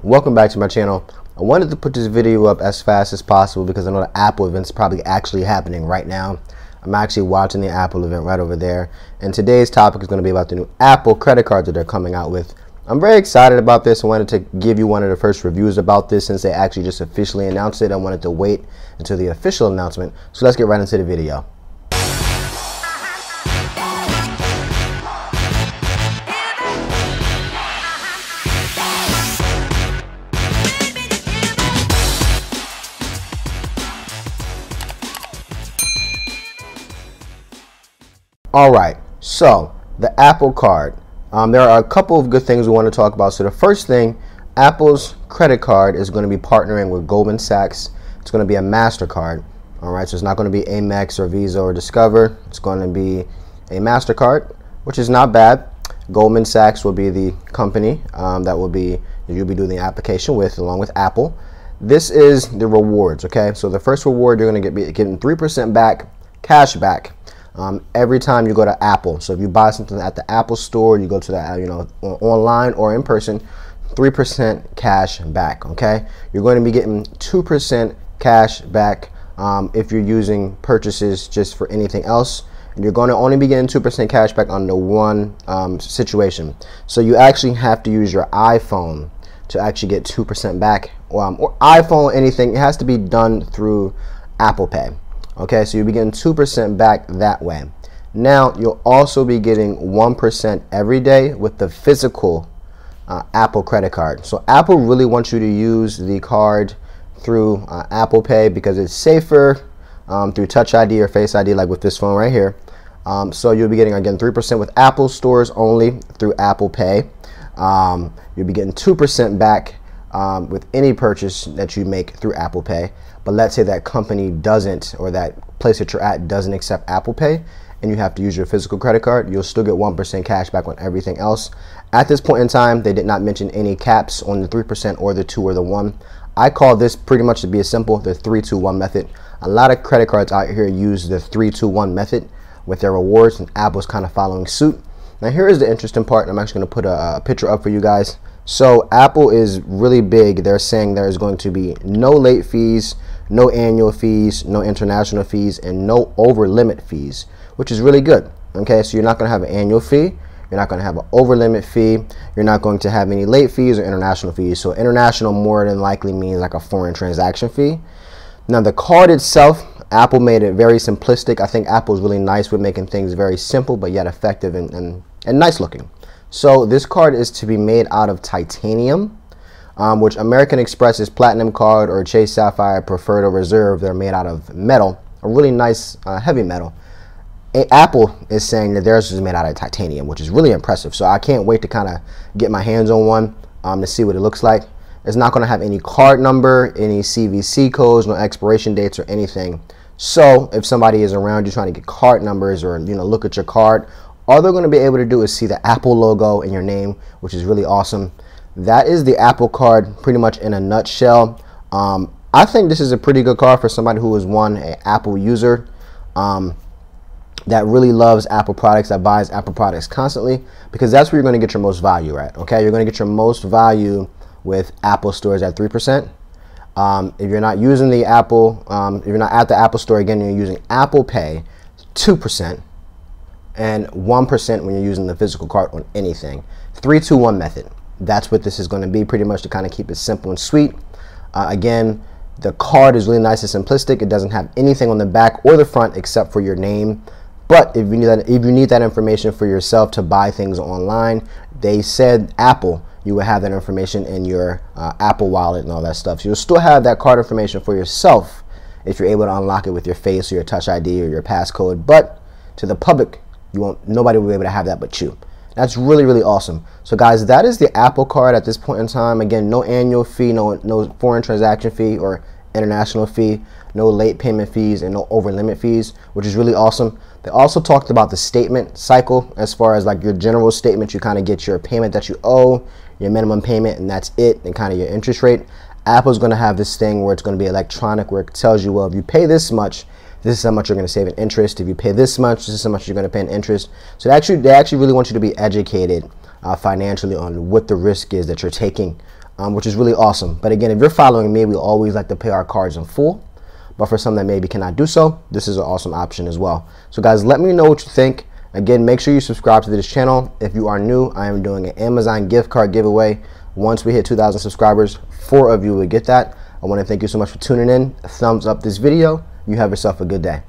welcome back to my channel. I wanted to put this video up as fast as possible because I know the Apple event's probably actually happening right now. I'm actually watching the Apple event right over there, and today's topic is going to be about the new Apple credit cards that they're coming out with. I'm very excited about this. I wanted to give you one of the first reviews about this since they actually just officially announced it. I wanted to wait until the official announcement, so let's get right into the video. Alright, so the Apple card. There are a couple of good things we want to talk about. So the first thing, Apple's credit card is going to be partnering with Goldman Sachs. It's going to be a MasterCard. Alright, so it's not going to be Amex or Visa or Discover. It's going to be a MasterCard, which is not bad. Goldman Sachs will be the company you'll be doing the application with, along with Apple. This is the rewards, okay? So the first reward, you're going to be getting 3% back, cash back. Every time you go to Apple. So if you buy something at the Apple store, you go to the online or in person, 3% cash back. Okay, you're going to be getting 2% cash back if you're using purchases just for anything else, and you're going to only be getting 2% cash back on the one situation. So you actually have to use your iPhone to actually get 2% back, or iPhone, anything. It has to be done through Apple Pay. Okay, so you'll be getting 2% back that way. Now, you'll also be getting 1% every day with the physical Apple credit card. So Apple really wants you to use the card through Apple Pay because it's safer through Touch ID or Face ID, like with this phone right here. So you'll be getting, again, 3% with Apple stores only through Apple Pay. You'll be getting 2% back with any purchase that you make through Apple Pay. But let's say that company doesn't, or that place that you're at doesn't accept Apple Pay, and you have to use your physical credit card, you'll still get 1% cash back on everything else. At this point in time, they did not mention any caps on the 3% or the 2 or the 1. I call this pretty much to be a simple, the 3-2-1 method. A lot of credit cards out here use the 3-2-1 method with their rewards, and Apple's kind of following suit. Now here is the interesting part, and I'm actually going to put a picture up for you guys. So Apple is really big. They're saying there is going to be no late fees, no annual fees, no international fees, and no over limit fees, which is really good. Okay, so you're not going to have an annual fee, you're not going to have an over limit fee, you're not going to have any late fees or international fees. So international more than likely means like a foreign transaction fee. Now the card itself, Apple made it very simplistic. I think Apple's really nice with making things very simple but yet effective and nice looking. So this card is to be made out of titanium, which American Express's Platinum card or Chase Sapphire Preferred or Reserve, they're made out of metal, a really nice heavy metal. Apple is saying that theirs is made out of titanium, which is really impressive. So I can't wait to kind of get my hands on one to see what it looks like. It's not going to have any card number, any CVC codes, no expiration dates or anything. So if somebody is around you trying to get card numbers or look at your card, all they're going to be able to do is see the Apple logo and your name, which is really awesome. That is the Apple card pretty much in a nutshell. I think this is a pretty good card for somebody who is an Apple user that really loves Apple products, that buys Apple products constantly, because that's where you're going to get your most value at. Okay, you're going to get your most value with Apple stores at 3%. If you're not using the Apple, if you're not at the Apple store, again, you're using Apple Pay, 2%. And 1% when you're using the physical card on anything. 3-2-1 method. That's what this is going to be, pretty much, to kind of keep it simple and sweet. Again, the card is really nice and simplistic. It doesn't have anything on the back or the front except for your name. But if you need that information for yourself to buy things online, they said Apple, you will have that information in your Apple wallet and all that stuff. So you'll still have that card information for yourself if you're able to unlock it with your face or your Touch ID or your passcode. But to the public, nobody will be able to have that but you. That's really, really awesome. So guys, that is the Apple card at this point in time. Again, no annual fee, no foreign transaction fee or international fee, no late payment fees, and no over limit fees, which is really awesome. They also talked about the statement cycle, as far as like your general statement. You kind of get your payment that you owe, your minimum payment, and that's it, and kind of your interest rate. Apple's going to have this thing where it's going to be electronic, where it tells you, well, if you pay this much, this is how much you're going to save in interest. If you pay this much, this is how much you're going to pay in interest. So they actually really want you to be educated financially on what the risk is that you're taking which is really awesome. But again, if you're following me, we always like to pay our cards in full. But for some that maybe cannot do so, this is an awesome option as well. So guys, let me know what you think. Again, make sure you subscribe to this channel. If you are new, I am doing an Amazon gift card giveaway. Once we hit 2,000 subscribers, 4 of you will get that. I want to thank you so much for tuning in. Thumbs up this video. You have yourself a good day.